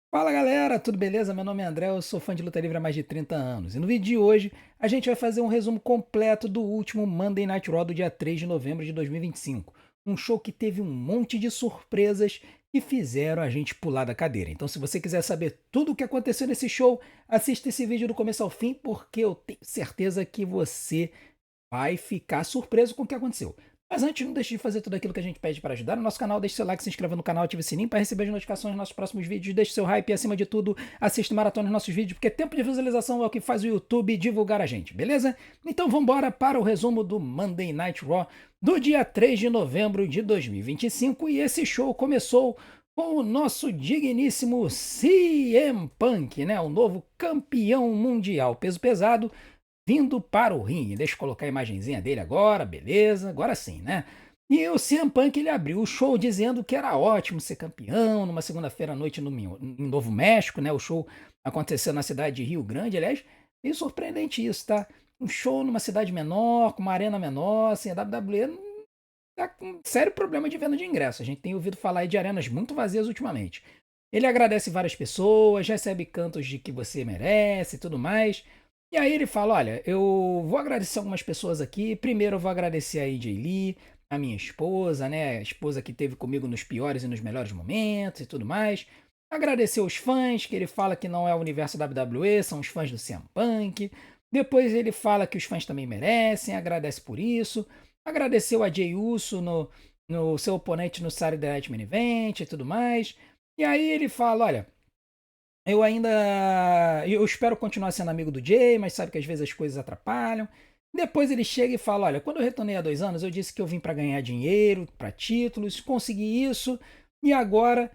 Fala galera, tudo beleza? Meu nome é André, eu sou fã de luta livre há mais de 30 anos. E no vídeo de hoje a gente vai fazer um resumo completo do último Monday Night Raw do dia 3 de novembro de 2025. Um show que teve um monte de surpresas que fizeram a gente pular da cadeira. Então, se você quiser saber tudo o que aconteceu nesse show, assista esse vídeo do começo ao fim, porque eu tenho certeza que você vai ficar surpreso com o que aconteceu. Mas antes, não deixe de fazer tudo aquilo que a gente pede para ajudar o nosso canal. Deixe seu like, se inscreva no canal, ative o sininho para receber as notificações dos nossos próximos vídeos. Deixe seu hype e, acima de tudo, assista maratona nos nossos vídeos, porque tempo de visualização é o que faz o YouTube divulgar a gente, beleza? Então vamos embora para o resumo do Monday Night Raw do dia 3 de novembro de 2025. E esse show começou com o nosso digníssimo CM Punk, né? O novo campeão mundial peso pesado, vindo para o ringue. Deixa eu colocar a imagenzinha dele agora, beleza, agora sim, né? E o CM Punk ele abriu o show dizendo que era ótimo ser campeão numa segunda-feira à noite em Novo México, né? O show aconteceu na cidade de Rio Grande, aliás, e surpreendente isso, tá? Um show numa cidade menor, com uma arena menor, assim, a WWE não tá com sério problema de venda de ingresso. A gente tem ouvido falar aí de arenas muito vazias ultimamente. Ele agradece várias pessoas, recebe cantos de que você merece e tudo mais. E aí ele fala: Olha, eu vou agradecer algumas pessoas aqui. Primeiro eu vou agradecer a AJ Lee, a minha esposa, né? A esposa que esteve comigo nos piores e nos melhores momentos e tudo mais. Agradecer os fãs, que ele fala que não é o universo WWE, são os fãs do CM Punk. Depois ele fala que os fãs também merecem, agradece por isso. Agradeceu a Jey Uso no seu oponente no Saturday Night Main Event e tudo mais. E aí ele fala: Olha, eu ainda. Eu espero continuar sendo amigo do Jay, mas sabe que às vezes as coisas atrapalham. Depois ele chega e fala: Olha, quando eu retornei há 2 anos, eu disse que eu vim para ganhar dinheiro, para títulos, consegui isso, e agora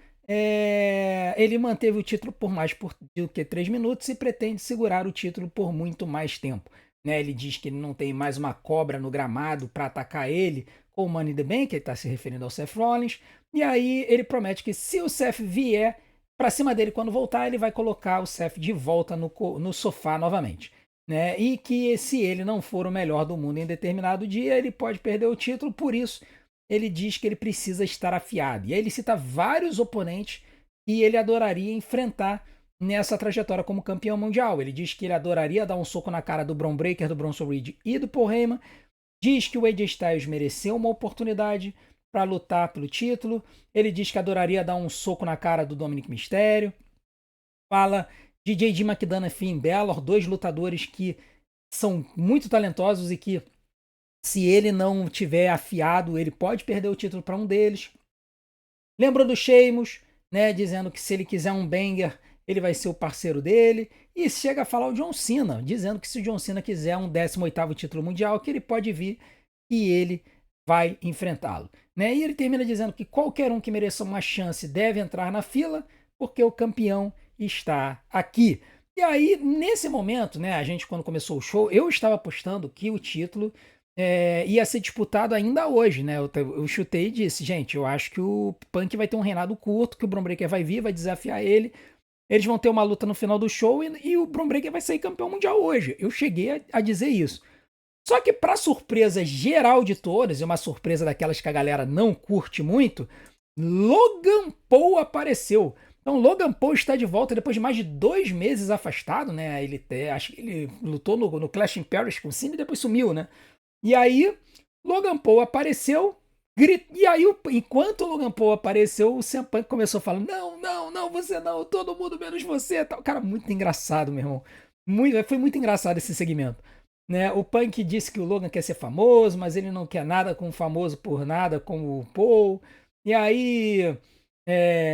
ele manteve o título por mais do que 3 minutos e pretende segurar o título por muito mais tempo. Né? Ele diz que ele não tem mais uma cobra no gramado para atacar ele com o Money in the Bank, ele está se referindo ao Seth Rollins, e aí ele promete que se o Seth vier para cima dele quando voltar, ele vai colocar o Seth de volta no sofá novamente. Né? E que se ele não for o melhor do mundo em determinado dia, ele pode perder o título, por isso ele diz que ele precisa estar afiado. E aí ele cita vários oponentes que ele adoraria enfrentar nessa trajetória como campeão mundial. Ele diz que ele adoraria dar um soco na cara do Bron Breakker, do Bronson Reed e do Paul Heyman. Diz que o AJ Styles mereceu uma oportunidade para lutar pelo título. Ele diz que adoraria dar um soco na cara do Dominic Mysterio. Fala de J.D. McDonough e Finn Balor, dois lutadores que são muito talentosos e que, se ele não tiver afiado, ele pode perder o título para um deles. Lembra do Sheamus, né, dizendo que se ele quiser um banger, ele vai ser o parceiro dele. E chega a falar o John Cena, dizendo que se o John Cena quiser um 18º título mundial, que ele pode vir e ele vai enfrentá-lo. Né? E ele termina dizendo que qualquer um que mereça uma chance deve entrar na fila, porque o campeão está aqui. E aí, nesse momento, né, a gente, quando começou o show, eu estava apostando que o título ia ser disputado ainda hoje, né? Eu chutei e disse: Gente, eu acho que o Punk vai ter um reinado curto, que o Bron Breakker vai vir, vai desafiar ele. Eles vão ter uma luta no final do show e o Bron Breakker vai sair campeão mundial hoje. Eu cheguei a dizer isso. Só que, para surpresa geral de todas, e uma surpresa daquelas que a galera não curte muito, Logan Paul apareceu. Então, Logan Paul está de volta depois de mais de 2 meses afastado, né? Acho que ele lutou no Clash in Paris com o Cena e depois sumiu, né? E aí, Logan Paul apareceu, e aí, enquanto o Logan Paul apareceu, o CM Punk começou falando: Não, não, não, você não, todo mundo menos você. Tal. Cara, muito engraçado, meu irmão. Foi muito engraçado esse segmento. Né? O Punk disse que o Logan quer ser famoso, mas ele não quer nada com famoso por nada, como o Paul. E aí,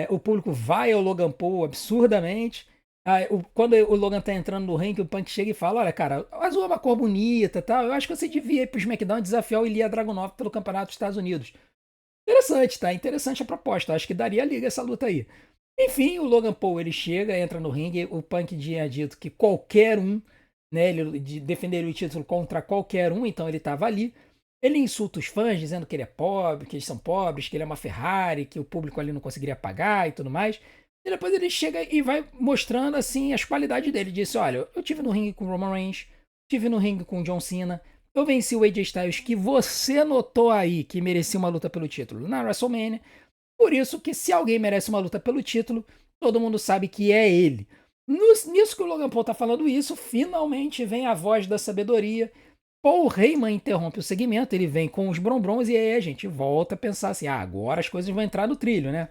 o público vai ao Logan Paul absurdamente. Aí, quando o Logan tá entrando no ringue, o Punk chega e fala: Olha, cara, o azul é uma cor bonita e tal. Eu acho que você devia ir pro SmackDown e desafiar o Ilya Dragunov pelo Campeonato dos Estados Unidos. Interessante, tá? Interessante a proposta. Acho que daria liga essa luta aí. Enfim, o Logan Paul ele chega, entra no ringue. O Punk tinha dito que qualquer um, né, ele defenderia o título contra qualquer um, então ele tava ali. Ele insulta os fãs, dizendo que ele é pobre, que eles são pobres, que ele é uma Ferrari, que o público ali não conseguiria pagar e tudo mais. E depois ele chega e vai mostrando assim as qualidades dele. Disse: Olha, eu tive no ringue com o Roman Reigns, tive no ringue com o John Cena, eu venci o AJ Styles, que você notou aí que merecia uma luta pelo título na WrestleMania. Por isso que se alguém merece uma luta pelo título, todo mundo sabe que é ele. Nisso que o Logan Paul tá falando isso, finalmente vem a voz da sabedoria. Paul Heyman interrompe o segmento, ele vem com os bronbrons e aí a gente volta a pensar assim, agora as coisas vão entrar no trilho, né?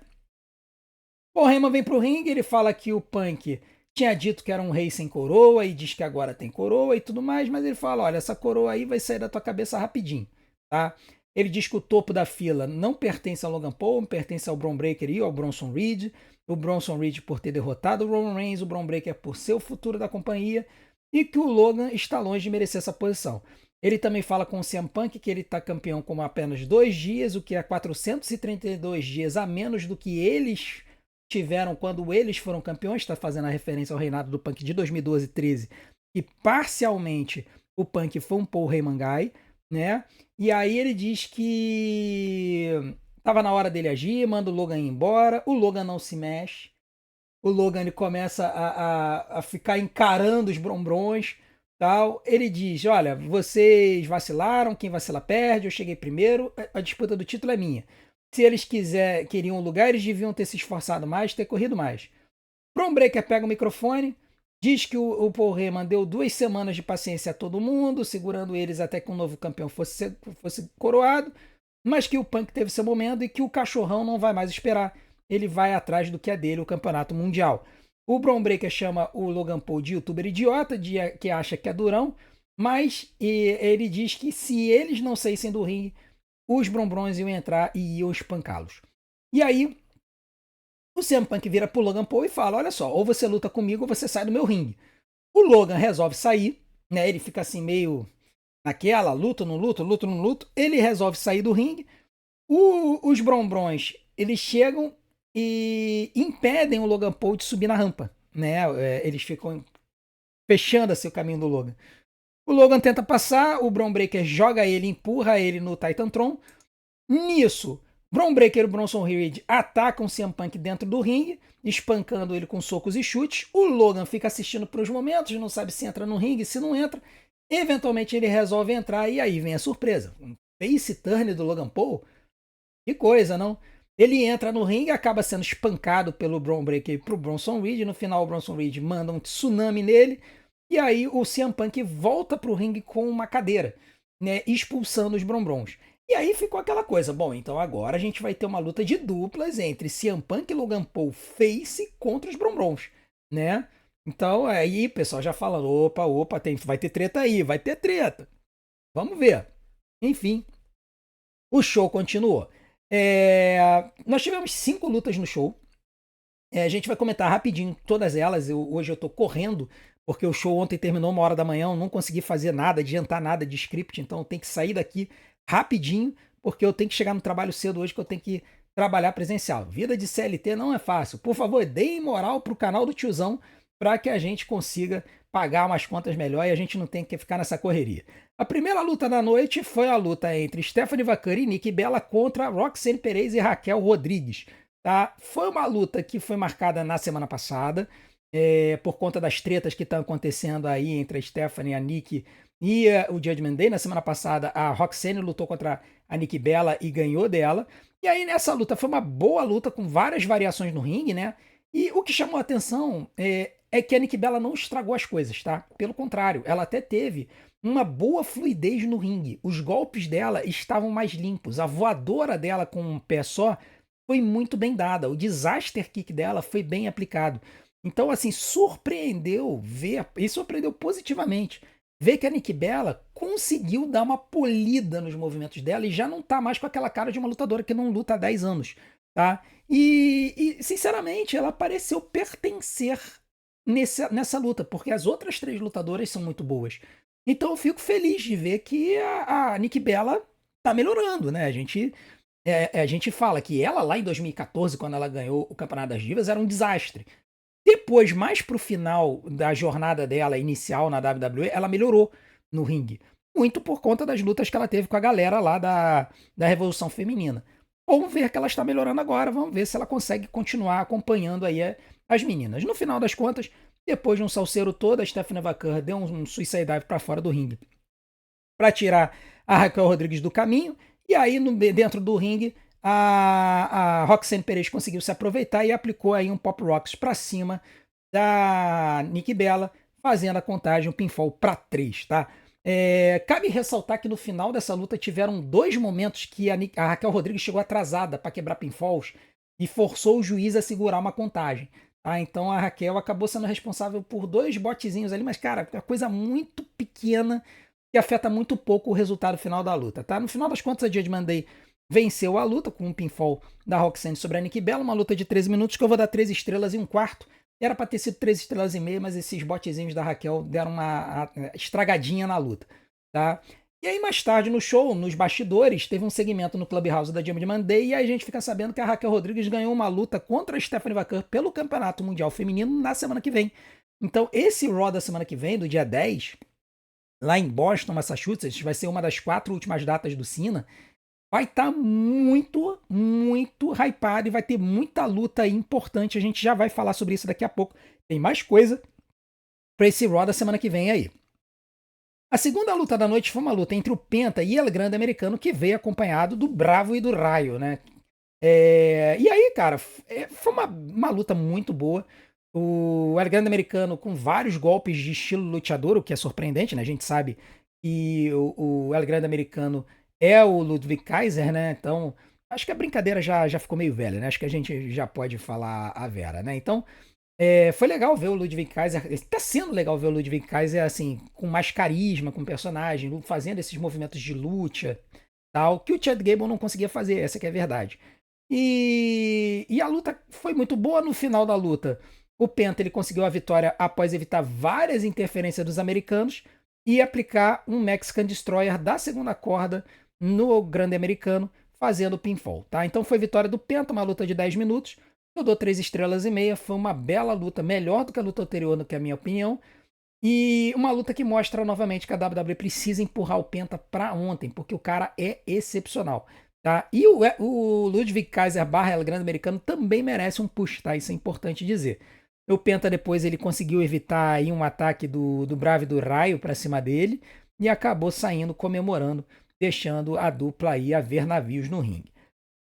Paul Heyman vem pro ringue, ele fala que o Punk tinha dito que era um rei sem coroa e diz que agora tem coroa e tudo mais, mas ele fala, olha, essa coroa aí vai sair da tua cabeça rapidinho, tá? Ele diz que o topo da fila não pertence ao Logan Paul, pertence ao Bron Breakker e ao Bronson Reed. O Bronson Reed por ter derrotado o Roman Reigns, o Bron Breakker por ser o futuro da companhia e que o Logan está longe de merecer essa posição. Ele também fala com o CM Punk que ele está campeão com apenas 2 dias, o que é 432 dias a menos do que eles tiveram quando eles foram campeões, está fazendo a referência ao reinado do Punk de 2012 e 13, e parcialmente o Punk foi um Paul Heyman guy, né? E aí ele diz que tava na hora dele agir, manda o Logan ir embora, o Logan não se mexe, o Logan ele começa a ficar encarando os brombrons, tal. Ele diz, olha, vocês vacilaram, quem vacila perde, eu cheguei primeiro, a disputa do título é minha. Se eles queriam um lugar, eles deviam ter se esforçado mais, ter corrido mais. Bron Breakker pega o microfone, diz que o Paul Heyman deu 2 semanas de paciência a todo mundo, segurando eles até que um novo campeão fosse coroado, mas que o Punk teve seu momento e que o cachorrão não vai mais esperar. Ele vai atrás do que é dele, o campeonato mundial. O Bron Breakker chama o Logan Paul de youtuber idiota, que acha que é durão, mas ele diz que se eles não saíssem do ringue, os brombrons iam entrar e iam espancá-los. E aí, o CM Punk vira pro Logan Paul e fala, olha só, ou você luta comigo ou você sai do meu ringue. O Logan resolve sair, né? Ele fica assim meio naquela, luto, não luto, luto, não luto. Ele resolve sair do ringue. Os brombrons, eles chegam e impedem o Logan Paul de subir na rampa, né? Eles ficam fechando assim o caminho do Logan. O Logan tenta passar, o Bron Breakker joga ele, empurra ele no Titantron. Nisso, Bron Breakker e o Bronson Reed atacam o CM Punk dentro do ringue, espancando ele com socos e chutes. O Logan fica assistindo por uns momentos, não sabe se entra no ringue, se não entra. Eventualmente ele resolve entrar e aí vem a surpresa. Um face turn do Logan Paul? Que coisa, não? Ele entra no ringue, acaba sendo espancado pelo Bron Breakker pro Bronson Reed. No final, o Bronson Reed manda um tsunami nele. E aí o CM Punk volta pro ringue com uma cadeira, né, expulsando os brombrons. E aí ficou aquela coisa, bom, então agora a gente vai ter uma luta de duplas entre CM Punk e Logan Paul face contra os brombrons, né? Então aí o pessoal já fala, opa, vai ter treta aí, vai ter treta. Vamos ver. Enfim, o show continuou. Nós tivemos 5 lutas no show. A gente vai comentar rapidinho todas elas. Hoje eu tô correndo, porque o show ontem terminou 1h da manhã, eu não consegui fazer nada, adiantar nada de script, então eu tenho que sair daqui rapidinho, porque eu tenho que chegar no trabalho cedo hoje, que eu tenho que trabalhar presencial. Vida de CLT não é fácil. Por favor, deem moral pro canal do Tiozão, para que a gente consiga pagar umas contas melhor e a gente não tenha que ficar nessa correria. A primeira luta da noite foi a luta entre Stephanie Vaccari e Nikki Bella contra Roxanne Perez e Raquel Rodrigues. Tá? Foi uma luta que foi marcada na semana passada, por conta das tretas que estão acontecendo aí entre a Stephanie, a Nikki e o Judgment Day. Na semana passada, a Roxanne lutou contra a Nikki Bella e ganhou dela. E aí, nessa luta, foi uma boa luta com várias variações no ringue, né? E o que chamou a atenção é que a Nikki Bella não estragou as coisas, tá? Pelo contrário, ela até teve uma boa fluidez no ringue. Os golpes dela estavam mais limpos. A voadora dela com um pé só foi muito bem dada. O disaster kick dela foi bem aplicado. Então, assim, surpreendeu ver, e surpreendeu positivamente, ver que a Nikki Bella conseguiu dar uma polida nos movimentos dela e já não tá mais com aquela cara de uma lutadora que não luta há 10 anos, tá? Sinceramente, ela pareceu pertencer nessa luta, porque as outras 3 lutadoras são muito boas. Então eu fico feliz de ver que a Nikki Bella tá melhorando, né? A gente fala que ela lá em 2014, quando ela ganhou o Campeonato das Divas, era um desastre. Depois, mais pro final da jornada dela inicial na WWE, ela melhorou no ringue. Muito por conta das lutas que ela teve com a galera lá da Revolução Feminina. Vamos ver que ela está melhorando agora, vamos ver se ela consegue continuar acompanhando aí as meninas. No final das contas, depois de um salseiro todo, a Stephanie Vaccari deu um suicide dive para fora do ringue para tirar a Raquel Rodrigues do caminho. E aí, dentro do ringue, a Roxane Perez conseguiu se aproveitar e aplicou aí um Pop Rocks para cima da Nikki Bella, fazendo a contagem, um pinfall para 3, tá? Cabe ressaltar que no final dessa luta tiveram dois momentos que a Raquel Rodrigues chegou atrasada para quebrar pinfalls e forçou o juiz a segurar uma contagem. Tá? Então a Raquel acabou sendo responsável por dois botezinhos ali, mas cara, é uma coisa muito pequena que afeta muito pouco o resultado final da luta. Tá? No final das contas, a Judgment Day venceu a luta com um pinfall da Roxanne sobre a Nikki Bella, uma luta de 13 minutos que eu vou dar 3 estrelas e um quarto. Era para ter sido 3 estrelas e meia, mas esses botezinhos da Raquel deram uma estragadinha na luta, tá? E aí mais tarde no show, nos bastidores, teve um segmento no Clubhouse da Judgment Day e aí a gente fica sabendo que a Raquel Rodrigues ganhou uma luta contra a Stephanie Vaquer pelo Campeonato Mundial Feminino na semana que vem. Então esse Raw da semana que vem, do dia 10, lá em Boston, Massachusetts, vai ser uma das 4 últimas datas do Cena, vai estar muito, muito hypado e vai ter muita luta importante. A gente já vai falar sobre isso daqui a pouco. Tem mais coisa para esse Raw da semana que vem aí. A segunda luta da noite foi uma luta entre o Penta e El Grande Americano, que veio acompanhado do Bravo e do Raio, né? E aí, cara, foi uma luta muito boa. O El Grande Americano com vários golpes de estilo luteador, o que é surpreendente, né? A gente sabe que o El Grande Americano é o Ludwig Kaiser, né? Então, acho que a brincadeira já ficou meio velha, né? Acho que a gente já pode falar a Vera, né? Então, foi legal ver o Ludwig Kaiser. Está sendo legal ver o Ludwig Kaiser, assim, com mais carisma, com personagem, fazendo esses movimentos de luta, tal, que o Chad Gable não conseguia fazer, essa que é a verdade. E a luta foi muito boa. No final da luta, o Penta ele conseguiu a vitória após evitar várias interferências dos americanos e aplicar um Mexican Destroyer da segunda corda no grande americano, fazendo pinfall, tá? Então foi vitória do Penta, uma luta de 10 minutos. Eu dou 3 estrelas e meia, foi uma bela luta, melhor do que a luta anterior, no que é a minha opinião. E uma luta que mostra novamente que a WWE precisa empurrar o Penta para ontem, porque o cara é excepcional. Tá? E o Ludwig Kaiser barra El Grande Americano também merece um push, tá? Isso é importante dizer. O Penta depois ele conseguiu evitar aí um ataque do Bravo e do Raio para cima dele e acabou saindo comemorando, deixando a dupla aí a ver navios no ringue.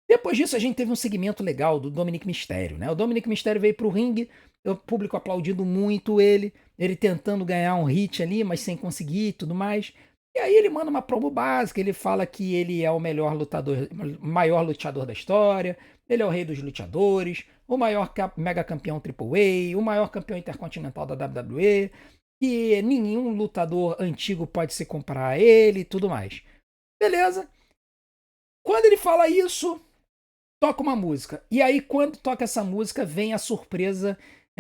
Depois disso a gente teve um segmento legal do Dominic Mysterio, né? O Dominic Mysterio veio pro ringue, o público aplaudindo muito ele tentando ganhar um hit ali, mas sem conseguir e tudo mais. E aí ele manda uma promo básica, ele fala que ele é o melhor lutador, maior lutador da história, ele é o rei dos lutadores, o maior mega campeão AAA, o maior campeão intercontinental da WWE, que nenhum lutador antigo pode se comparar a ele e tudo mais. Beleza? Quando ele fala isso, toca uma música. E aí, quando toca essa música, vem a surpresa.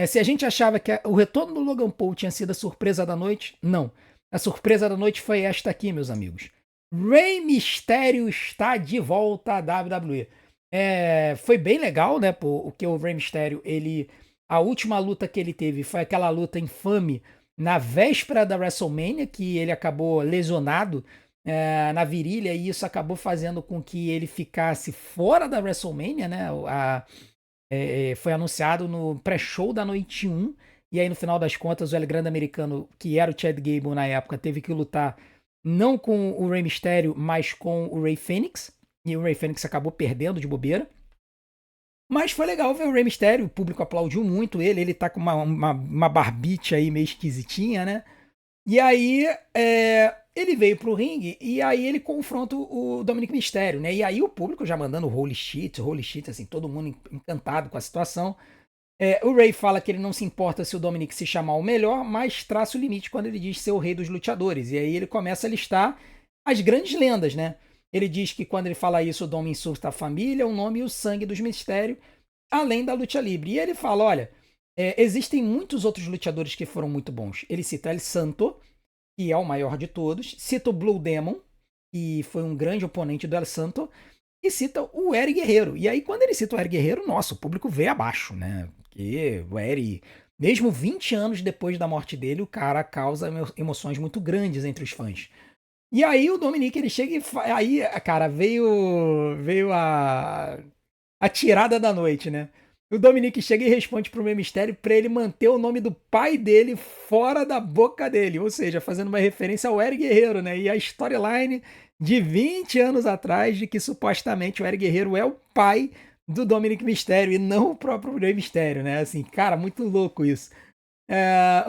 Se a gente achava que o retorno do Logan Paul tinha sido a surpresa da noite, não. A surpresa da noite foi esta aqui, meus amigos. Rey Mysterio está de volta à WWE. Foi bem legal, né? Porque o Rey Mysterio, a última luta que ele teve foi aquela luta infame na véspera da WrestleMania, que ele acabou lesionado na virilha, e isso acabou fazendo com que ele ficasse fora da WrestleMania, né? Foi anunciado no pré-show da noite 1, e aí no final das contas o El Grande Americano, que era o Chad Gable na época, teve que lutar não com o Rey Mysterio, mas com o Rey Fênix, e o Rey Fênix acabou perdendo de bobeira. Mas foi legal ver o Rey Mysterio, o público aplaudiu muito ele tá com uma barbite aí meio esquisitinha, né? E aí ele veio pro ringue e aí ele confronta o Dominic Mysterio, né? E aí o público já mandando holy shit, assim, todo mundo encantado com a situação. O Ray fala que ele não se importa se o Dominic se chamar o melhor, mas traça o limite quando ele diz ser o rei dos lutadores. E aí ele começa a listar as grandes lendas, né? Ele diz que quando ele fala isso, o Dom insulta a família, o nome e o sangue dos mistérios, além da luta livre. E ele fala, olha, existem muitos outros lutadores que foram muito bons. Ele cita El Santo, que é o maior de todos, cita o Blue Demon, que foi um grande oponente do El Santo, e cita o Eric Guerreiro. E aí, quando ele cita o Eric Guerreiro, nossa, o público veio abaixo, né? Porque o Eric, mesmo 20 anos depois da morte dele, o cara causa emoções muito grandes entre os fãs. E aí o Dominic, ele chega e aí, cara, veio a tirada da noite, né? O Dominic chega e responde pro Rey Mysterio pra ele manter o nome do pai dele fora da boca dele, ou seja, fazendo uma referência ao Eric Guerreiro, né? E a storyline de 20 anos atrás de que supostamente o Eric Guerreiro é o pai do Dominic Mysterio e não o próprio Rey Mysterio, né? Assim, cara, muito louco isso.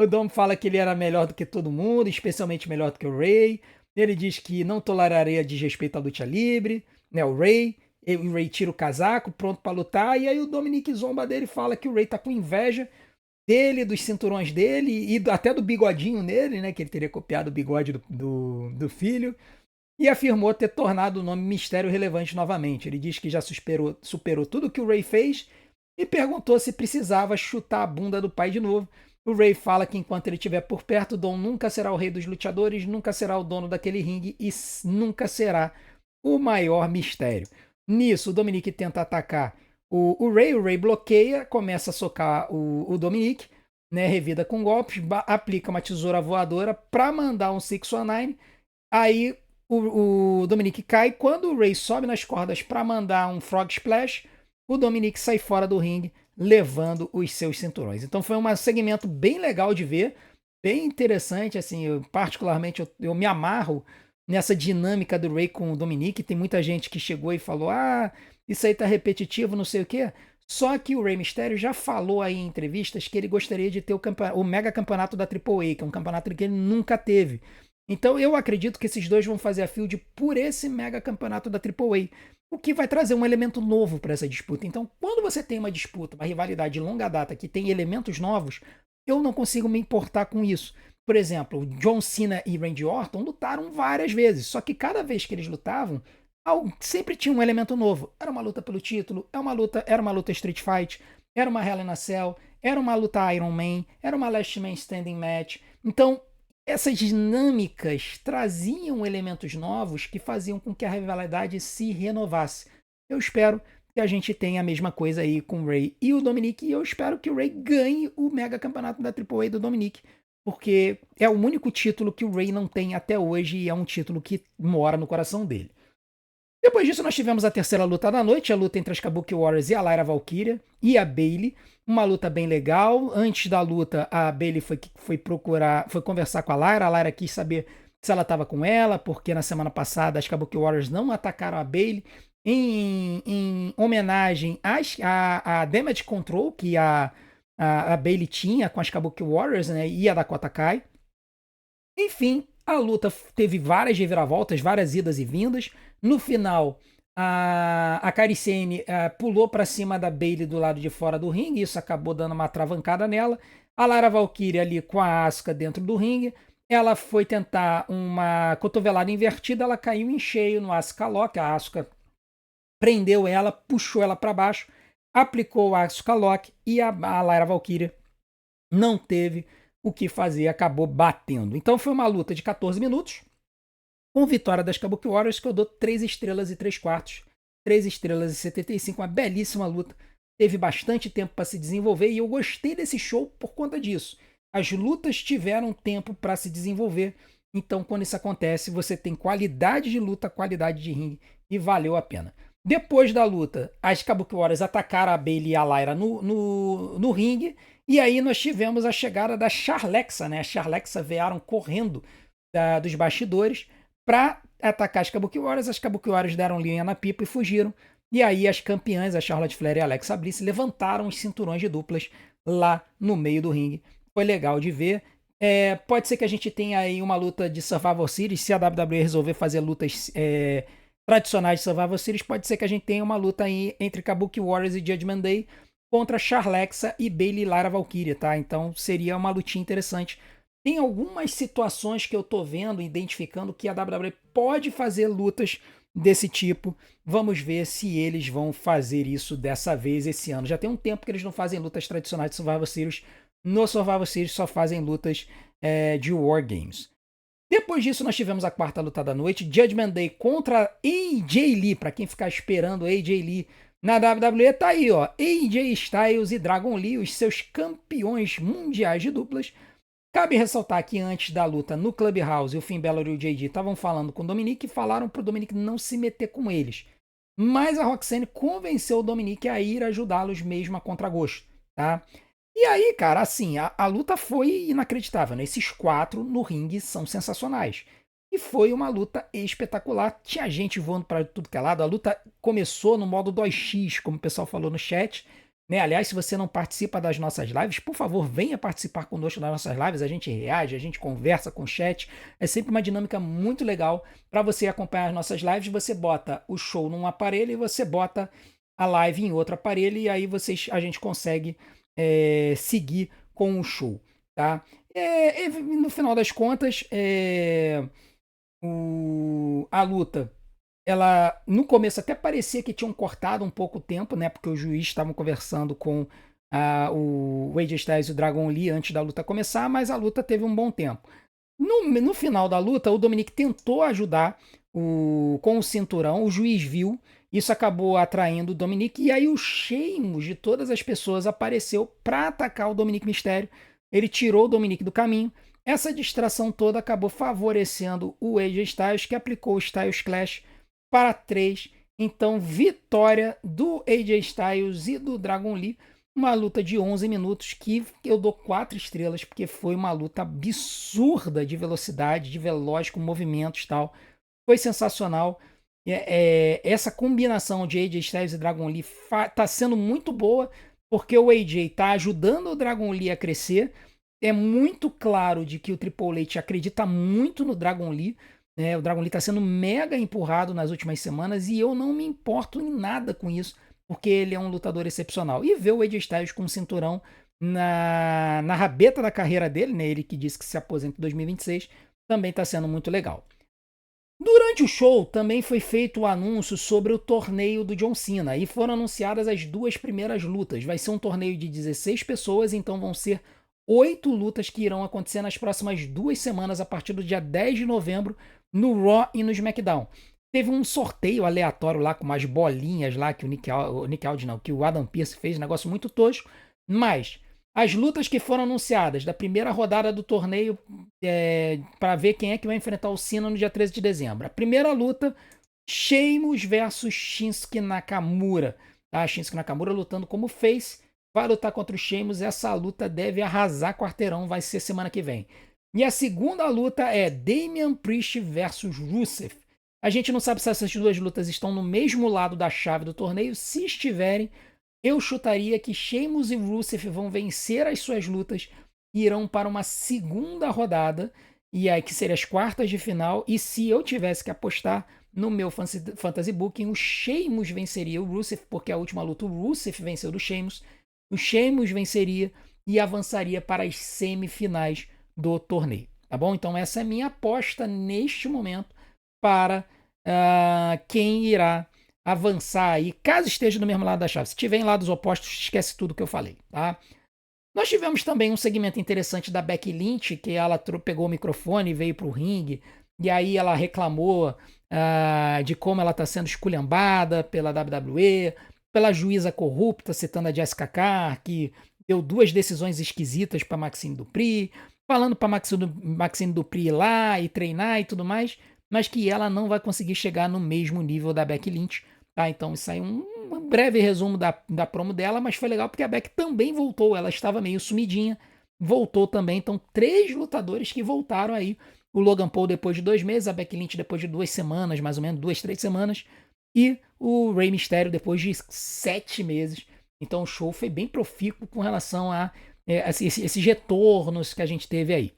O Dom fala que ele era melhor do que todo mundo, especialmente melhor do que o Rey. Ele diz que não toleraria desrespeito à luta livre, né? O Rey. E o Rey tira o casaco, pronto pra lutar. E aí o Dominic zomba dele e fala que o Rey tá com inveja dele, dos cinturões dele e até do bigodinho nele, né? Que ele teria copiado o bigode do filho. E afirmou ter tornado o nome Mistério relevante novamente. Ele diz que já superou tudo que o Rey fez e perguntou se precisava chutar a bunda do pai de novo. O Rey fala que enquanto ele estiver por perto, Dom nunca será o rei dos lutadores, nunca será o dono daquele ringue e nunca será o maior mistério. Nisso, o Dominic tenta atacar o Rey bloqueia, começa a socar o Dominic, né, revida com golpes, aplica uma tesoura voadora para mandar um 619. Aí o Dominic cai. Quando o Rey sobe nas cordas para mandar um Frog Splash, o Dominic sai fora do ringue, levando os seus cinturões. Então foi um segmento bem legal de ver, bem interessante. Assim, particularmente eu me amarro nessa dinâmica do Rey com o Dominic. Tem muita gente que chegou e falou: ah, isso aí tá repetitivo, não sei o quê. Só que o Rey Mysterio já falou aí em entrevistas que ele gostaria de ter o mega campeonato da AAA, que é um campeonato que ele nunca teve. Então eu acredito que esses dois vão fazer a field por esse mega campeonato da AAA, o que vai trazer um elemento novo para essa disputa. Então, quando você tem uma disputa, uma rivalidade de longa data que tem elementos novos, eu não consigo me importar com isso. Por exemplo, John Cena e Randy Orton lutaram várias vezes, só que cada vez que eles lutavam, sempre tinha um elemento novo. Era uma luta pelo título, era uma luta Street Fight, era uma Hell in a Cell, era uma luta Iron Man, era uma Last Man Standing Match. Então, essas dinâmicas traziam elementos novos que faziam com que a rivalidade se renovasse. Eu espero que a gente tenha a mesma coisa aí com o Rey e o Dominic, e eu espero que o Rey ganhe o mega campeonato da AAA do Dominic, porque é o único título que o Rey não tem até hoje e é um título que mora no coração dele. Depois disso, nós tivemos a terceira luta da noite, a luta entre as Kabuki Warriors e a Lyra Valkyria e a Bayley. Uma luta bem legal. Antes da luta, a Bayley foi conversar com a Lyra quis saber se ela estava com ela, porque na semana passada as Kabuki Warriors não atacaram a Bayley em homenagem a Damage Control que a Bayley tinha com as Kabuki Warriors, né, e a Dakota Kai. Enfim, a luta teve várias reviravoltas, várias idas e vindas. No final, a Kairi Sane pulou para cima da Bayley do lado de fora do ringue. Isso acabou dando uma travancada nela. A Lyra Valkyria ali com a Asuka dentro do ringue. Ela foi tentar uma cotovelada invertida. Ela caiu em cheio no Asuka Lock. A Asuka prendeu ela, puxou ela para baixo, aplicou o Asuka Lock e a Lyra Valkyria não teve o que fazer, acabou batendo. Então foi uma luta de 14 minutos, com vitória das Kabuki Warriors, que eu dou 3 estrelas e 3 quartos, 3 estrelas e 75, uma belíssima luta. Teve bastante tempo para se desenvolver e eu gostei desse show por conta disso. As lutas tiveram tempo para se desenvolver, então quando isso acontece, você tem qualidade de luta, qualidade de ringue e valeu a pena. Depois da luta, as Kabuki Warriors atacaram a Bayley e a Lyra no ringue. E aí nós tivemos a chegada da Charlexa, né? A Charlexa vieram correndo dos bastidores para atacar as Kabuki Warriors. As Kabuki Warriors deram linha na pipa e fugiram. E aí as campeãs, a Charlotte Flair e a Alexa Bliss, levantaram os cinturões de duplas lá no meio do ringue. Foi legal de ver. Pode ser que a gente tenha aí uma luta de Survivor Series, se a WWE resolver fazer lutas tradicionais de Survivor Series, pode ser que a gente tenha uma luta aí entre Kabuki Warriors e Judgment Day contra Charlexa e Bayley Lyra Valkyria, tá? Então seria uma lutinha interessante. Tem algumas situações que eu tô vendo, identificando que a WWE pode fazer lutas desse tipo. Vamos ver se eles vão fazer isso dessa vez esse ano. Já tem um tempo que eles não fazem lutas tradicionais de Survivor Series. No Survivor Series só fazem lutas de War Games. Depois disso, nós tivemos a quarta luta da noite, Judgment Day contra AJ Lee. Para quem ficar esperando AJ Lee na WWE, tá aí, ó. AJ Styles e Dragon Lee, os seus campeões mundiais de duplas. Cabe ressaltar que antes da luta no Clubhouse, o Finn Balor e o JD estavam falando com o Dominic e falaram pro Dominic não se meter com eles. Mas a Roxanne convenceu o Dominic a ir ajudá-los mesmo a contragosto, tá? E aí, cara, assim, a luta foi inacreditável, né? Esses 4 no ringue são sensacionais. e foi uma luta espetacular. Tinha gente voando para tudo que é lado. A luta começou no modo 2x, como o pessoal falou no chat. Né? Aliás, se você não participa das nossas lives, por favor, venha participar conosco das nossas lives. A gente reage, a gente conversa com o chat. É sempre uma dinâmica muito legal para você acompanhar as nossas lives. Você bota o show num aparelho e você bota a live em outro aparelho e aí a gente consegue seguir com o show, tá? No final das contas, a luta, ela no começo até parecia que tinham cortado um pouco o tempo, né? Porque os juízes estavam conversando com o AJ Styles e o Dragon Lee antes da luta começar, mas a luta teve um bom tempo. No final da luta, o Dominic tentou ajudar com o cinturão, o juiz viu, isso acabou atraindo o Dominic, e aí o Sheamus de todas as pessoas apareceu para atacar o Dominic Mysterio. Ele tirou o Dominic do caminho. Essa distração toda acabou favorecendo o AJ Styles, que aplicou o Styles Clash para 3. Então, vitória do AJ Styles e do Dragon Lee. Uma luta de 11 minutos que eu dou 4 estrelas, porque foi uma luta absurda de velocidade, de veloz, com movimentos e tal. Foi sensacional. Essa combinação de AJ Styles e Dragon Lee tá sendo muito boa, porque o AJ tá ajudando o Dragon Lee a crescer. É muito claro de que o Triple H acredita muito no Dragon Lee. Né? O Dragon Lee está sendo mega empurrado nas últimas semanas e eu não me importo em nada com isso, porque ele é um lutador excepcional. E ver o AJ Styles com um cinturão na rabeta da carreira dele, né? Ele que disse que se aposenta em 2026, também está sendo muito legal. Durante o show também foi feito o anúncio sobre o torneio do John Cena e foram anunciadas as 2 primeiras lutas. Vai ser um torneio de 16 pessoas, então vão ser 8 lutas que irão acontecer nas próximas 2 semanas, a partir do dia 10 de novembro, no Raw e no SmackDown. Teve um sorteio aleatório lá com umas bolinhas lá que que o Adam Pearce fez, um negócio muito tosco, mas as lutas que foram anunciadas da primeira rodada do torneio para ver quem é que vai enfrentar o Cena no dia 13 de dezembro. A primeira luta, Sheamus versus Shinsuke Nakamura. Tá? Shinsuke Nakamura lutando como face, vai lutar contra o Sheamus. Essa luta deve arrasar quarteirão, vai ser semana que vem. E a segunda luta é Damian Priest versus Rusev. A gente não sabe se essas 2 lutas estão no mesmo lado da chave do torneio. Se estiverem, eu chutaria que Sheamus e Rusev vão vencer as suas lutas e irão para uma segunda rodada, e aí que seria as quartas de final. E se eu tivesse que apostar no meu Fantasy Booking, o Sheamus venceria o Rusev, porque a última luta o Rusev venceu do Sheamus. O Sheamus venceria e avançaria para as semifinais do torneio. Tá bom? Então essa é a minha aposta neste momento para quem irá avançar aí, caso esteja do mesmo lado da chave. Se estiver em lados opostos, esquece tudo que eu falei, tá? Nós tivemos também um segmento interessante da Becky Lynch, que ela pegou o microfone e veio para o ringue, e aí ela reclamou de como ela está sendo esculhambada pela WWE, pela juíza corrupta, citando a Jessica Carr, que deu 2 decisões esquisitas para Maxine Dupri, falando para Maxine Dupri ir lá e treinar e tudo mais, mas que ela não vai conseguir chegar no mesmo nível da Becky Lynch. Tá? Então isso aí é um breve resumo da promo dela, mas foi legal porque a Becky também voltou, ela estava meio sumidinha, voltou também. Então 3 lutadores que voltaram aí, o Logan Paul depois de 2 meses, a Becky Lynch depois de 2 semanas, mais ou menos 2, 3 semanas, e o Rey Mysterio depois de 7 meses. Então o show foi bem profícuo com relação a esses retornos que a gente teve aí.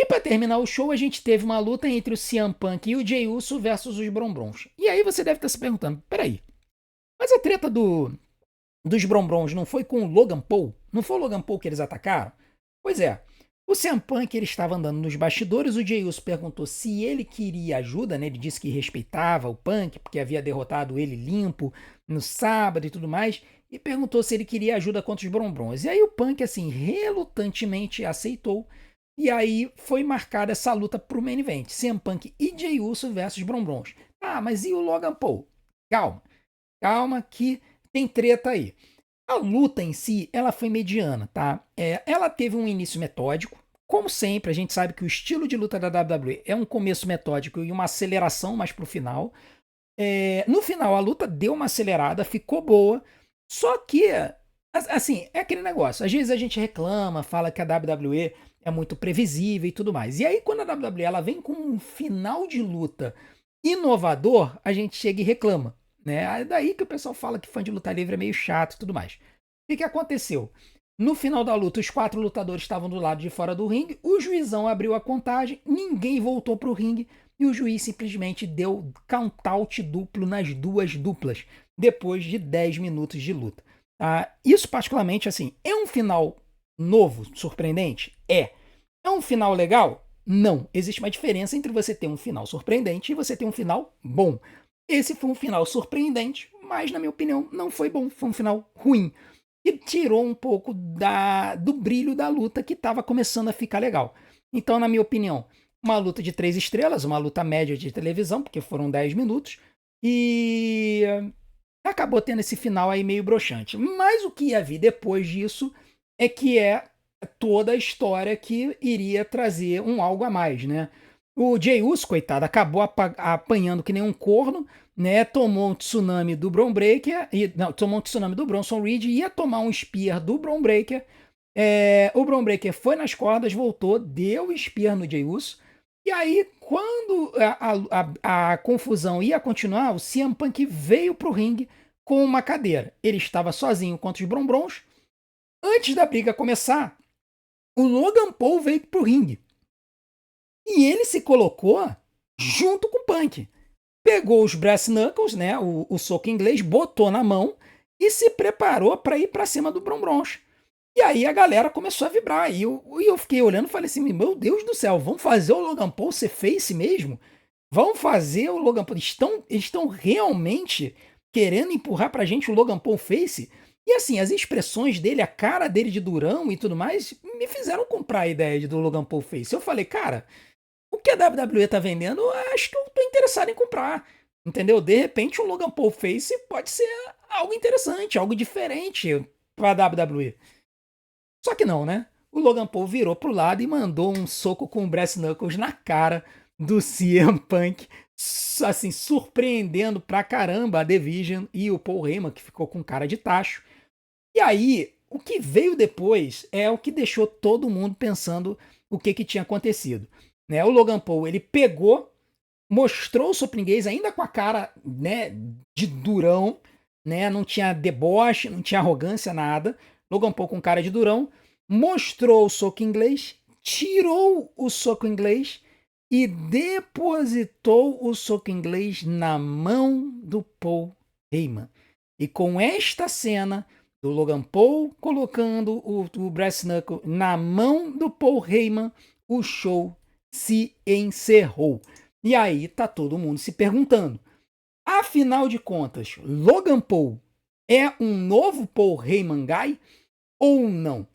E para terminar o show, a gente teve uma luta entre o CM Punk e o Jey Uso versus os Brombrons. E aí você deve estar se perguntando, peraí, mas a treta dos Brombrons não foi com o Logan Paul? Não foi o Logan Paul que eles atacaram? Pois é, o CM Punk ele estava andando nos bastidores, o Jey Uso perguntou se ele queria ajuda, né? Ele disse que respeitava o Punk, porque havia derrotado ele limpo no sábado e tudo mais, e perguntou se ele queria ajuda contra os Brombrons. E aí o Punk, assim, relutantemente aceitou. E aí foi marcada essa luta pro main event. CM Punk e Jey Uso versus Brombrons. Ah, mas e o Logan Paul? Calma que tem treta aí. A luta em si, ela foi mediana, tá? Ela teve um início metódico. Como sempre, a gente sabe que o estilo de luta da WWE é um começo metódico e uma aceleração mais pro final. No final, a luta deu uma acelerada, ficou boa. Só que Assim, é aquele negócio. Às vezes a gente reclama, fala que a WWE é muito previsível e tudo mais. E aí, quando a WWE ela vem com um final de luta inovador, a gente chega e reclama, né? É daí que o pessoal fala que fã de luta livre é meio chato e tudo mais. O que que aconteceu? No final da luta, os 4 lutadores estavam do lado de fora do ringue, o juizão abriu a contagem, ninguém voltou pro ringue e o juiz simplesmente deu count-out duplo nas duas duplas, depois de 10 minutos de luta. Isso, particularmente, assim, é um final novo, surpreendente? É. É um final legal? Não. Existe uma diferença entre você ter um final surpreendente e você ter um final bom. Esse foi um final surpreendente, mas, na minha opinião, não foi bom. Foi um final ruim. E tirou um pouco do brilho da luta que estava começando a ficar legal. Então, na minha opinião, uma luta de 3 estrelas, uma luta média de televisão, porque foram 10 minutos. E acabou tendo esse final aí meio broxante. Mas o que ia vir depois disso é que é toda a história que iria trazer um algo a mais, né? O Jey Uso, coitado, acabou apanhando que nem um corno, né? Tomou um tsunami do Bron Breakker, não, tomou um tsunami do Bronson Reed, ia tomar um spear do Bron Breakker. O Bron Breakker foi nas cordas, voltou, deu spear no Jey Uso. E aí, quando a confusão ia continuar, o CM Punk veio pro ringue com uma cadeira. Ele estava sozinho contra os Brombrons. Antes da briga começar, o Logan Paul veio pro ringue. E ele se colocou junto com o Punk. Pegou os Brass Knuckles, né, o soco inglês, botou na mão e se preparou para ir para cima do Brombrons. E aí a galera começou a vibrar. E eu fiquei olhando e falei assim: meu Deus do céu, vamos fazer o Logan Paul ser face mesmo? Vão fazer o Logan Paul. Estão realmente querendo empurrar pra gente o Logan Paul face? E assim, as expressões dele, a cara dele de durão e tudo mais, me fizeram comprar a ideia do Logan Paul face. Eu falei, cara, o que a WWE tá vendendo, eu acho que eu tô interessado em comprar. Entendeu? De repente, o Logan Paul face pode ser algo interessante, algo diferente pra WWE. Só que não, né? O Logan Paul virou pro lado e mandou um soco com o Brass Knuckles na cara do CM Punk, assim, surpreendendo pra caramba a Division e o Paul Heyman, que ficou com cara de tacho. E aí, o que veio depois é o que deixou todo mundo pensando o que tinha acontecido. Né? O Logan Paul, ele pegou, mostrou o sopinguês ainda com a cara, né, de durão, né? Não tinha deboche, não tinha arrogância, nada. Logan Paul com cara de durão, mostrou o soco inglês, tirou o soco inglês e depositou o soco inglês na mão do Paul Heyman. E com esta cena do Logan Paul colocando o Brass Knuckle na mão do Paul Heyman, o show se encerrou. E aí tá todo mundo se perguntando, afinal de contas, Logan Paul é um novo Paul Heyman Guy ou não?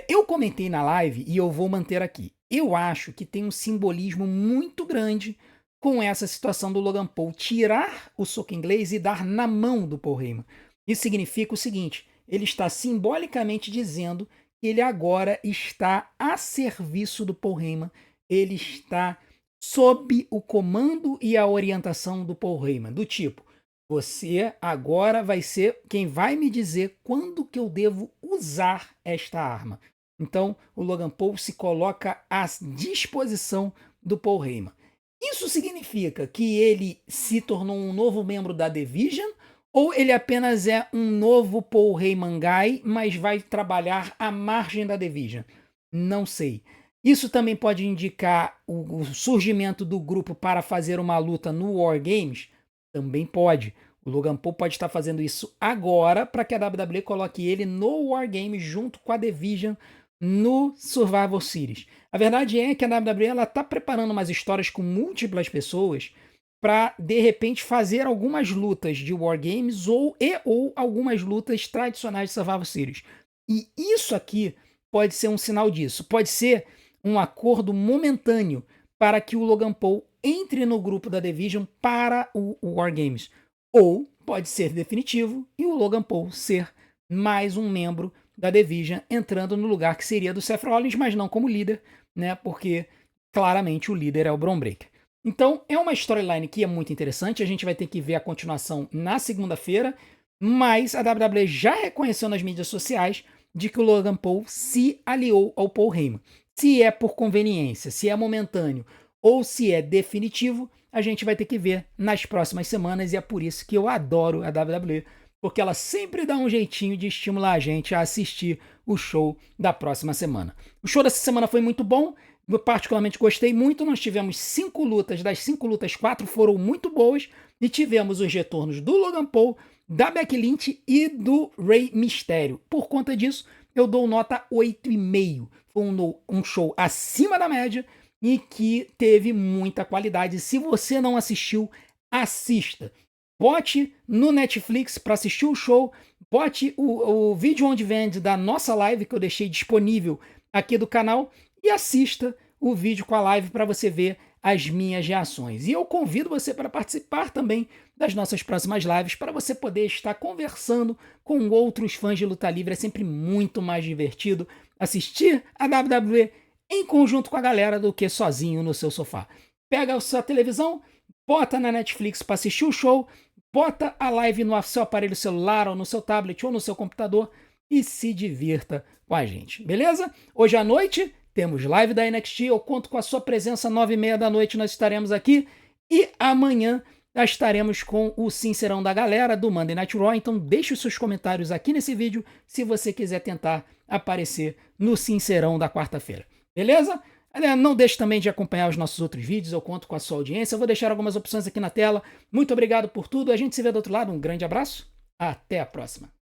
Eu comentei na live e eu vou manter aqui. Eu acho que tem um simbolismo muito grande com essa situação do Logan Paul tirar o soco inglês e dar na mão do Paul Heyman. Isso significa o seguinte, ele está simbolicamente dizendo que ele agora está a serviço do Paul Heyman, ele está sob o comando e a orientação do Paul Heyman, do tipo, você agora vai ser quem vai me dizer quando que eu devo usar esta arma. Então, o Logan Paul se coloca à disposição do Paul Heyman. Isso significa que ele se tornou um novo membro da Division ou ele apenas é um novo Paul Heyman Guy, mas vai trabalhar à margem da Division? Não sei. Isso também pode indicar o surgimento do grupo para fazer uma luta no War Games? Também pode. O Logan Paul pode estar fazendo isso agora para que a WWE coloque ele no War Games junto com a Division no Survivor Series. A verdade é que a WWE está preparando umas histórias com múltiplas pessoas para, de repente, fazer algumas lutas de War Games ou algumas lutas tradicionais de Survivor Series. E isso aqui pode ser um sinal disso. Pode ser um acordo momentâneo para que o Logan Paul entre no grupo da Division para o War Games. Ou pode ser definitivo e o Logan Paul ser mais um membro da Division entrando no lugar que seria do Seth Rollins, mas não como líder, né? Porque claramente o líder é o Bron Breakker. Então é uma storyline que é muito interessante. A gente vai ter que ver a continuação na segunda-feira. mas a WWE já reconheceu nas mídias sociais de que o Logan Paul se aliou ao Paul Heyman. Se é por conveniência, se é momentâneo ou se é definitivo, a gente vai ter que ver nas próximas semanas, e é por isso que eu adoro a WWE, porque ela sempre dá um jeitinho de estimular a gente a assistir o show da próxima semana. O show dessa semana foi muito bom, eu particularmente gostei muito. Nós tivemos 5 lutas, das 5 lutas, 4 foram muito boas, e tivemos os retornos do Logan Paul, da Becky Lynch e do Rey Mysterio. Por conta disso, eu dou nota 8,5. Foi um show acima da média e que teve muita qualidade. Se você não assistiu, assista. Bote no Netflix para assistir o show, bote o vídeo on demand da nossa live que eu deixei disponível aqui do canal e assista o vídeo com a live para você ver as minhas reações. E eu convido você para participar também das nossas próximas lives, para você poder estar conversando com outros fãs de luta livre. É sempre muito mais divertido assistir a WWE em conjunto com a galera do que sozinho no seu sofá. Pega a sua televisão, bota na Netflix para assistir o show, bota a live no seu aparelho celular ou no seu tablet ou no seu computador e se divirta com a gente, beleza? Hoje à noite temos live da NXT, eu conto com a sua presença, 9h30 da noite nós estaremos aqui, e amanhã nós estaremos com o Sincerão da galera do Monday Night Raw. Então deixe os seus comentários aqui nesse vídeo se você quiser tentar aparecer no Sincerão da quarta-feira, beleza? Não deixe também de acompanhar os nossos outros vídeos, eu conto com a sua audiência, eu vou deixar algumas opções aqui na tela. Muito obrigado por tudo, a gente se vê do outro lado, um grande abraço, até a próxima.